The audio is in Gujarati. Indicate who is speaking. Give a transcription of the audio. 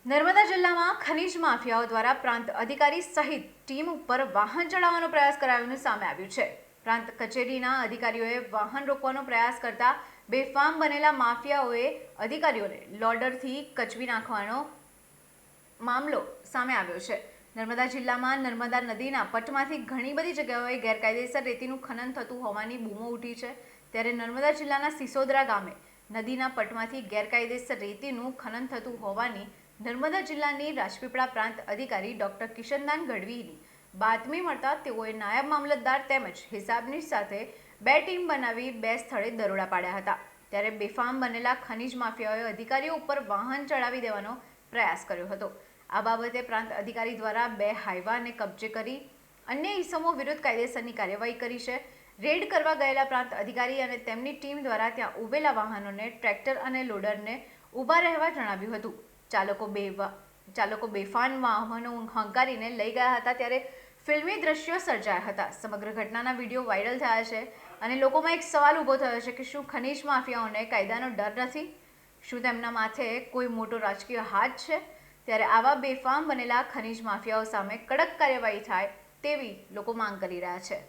Speaker 1: નર્મદા જિલ્લામાં ખનીજ માફિયાઓ દ્વારા પ્રાંત અધિકારી સહિત ટીમ ઉપર વાહન ચડાવવાનો પ્રયાસ કરાયોનું સામે આવ્યું છે। પ્રાંત કચેરીના અધિકારીઓએ વાહન રોકવાનો પ્રયાસ કરતા બેફામ બનેલા માફિયાઓએ અધિકારીઓને લોડરથી કચવી નાખવાનો મામલો સામે આવ્યો છે। નર્મદા જિલ્લામાં નર્મદા નદીના પટમાંથી ઘણી બધી જગ્યાઓએ ગેરકાયદેસર રેતીનું ખનન થતું હોવાની બૂમો ઉઠી છે। ત્યારે નર્મદા જિલ્લાના સિસોદરા ગામે નદીના પટમાંથી ગેરકાયદેસર રેતીનું ખનન થતું હોવાની નર્મદા જિલ્લાની રાજપીપળા પ્રાંત અધિકારી ડોક્ટર કિશનદાન ગઢવીની બાતમી મળતા તેઓએ નાયબ મામલતદાર તેમજ હિસાબની સાથે બે ટીમ બનાવી બે સ્થળે દરોડા પાડ્યા હતા। ત્યારે બેફામ બનેલા ખનીજ માફિયાઓએ અધિકારીઓ ઉપર વાહન ચડાવી દેવાનો પ્રયાસ કર્યો હતો। આ બાબતે પ્રાંત અધિકારી દ્વારા બે હાઈવાને કબજે કરી અન્ય ઇસમો વિરુદ્ધ કાયદેસરની કાર્યવાહી કરી છે। રેડ કરવા ગયેલા પ્રાંત અધિકારી અને તેમની ટીમ દ્વારા ત્યાં ઉભેલા વાહનોને ટ્રેક્ટર અને લોડરને ઊભા રહેવા જણાવ્યું હતું। ચાલકો બેફામ વાહનો હંકારીને લઈ ગયા હતા ત્યારે ફિલ્મી દ્રશ્યો સર્જાયા હતા। સમગ્ર ઘટનાના વિડીયો વાયરલ થયા છે અને લોકોમાં એક સવાલ ઊભો થયો છે કે શું ખનીજ માફિયાઓને કાયદાનો ડર નથી? શું તેમના માથે કોઈ મોટો રાજકીય હાથ છે? ત્યારે આવા બેફામ બનેલા ખનીજ માફિયાઓ સામે કડક કાર્યવાહી થાય તેવી લોકો માંગ કરી રહ્યા છે।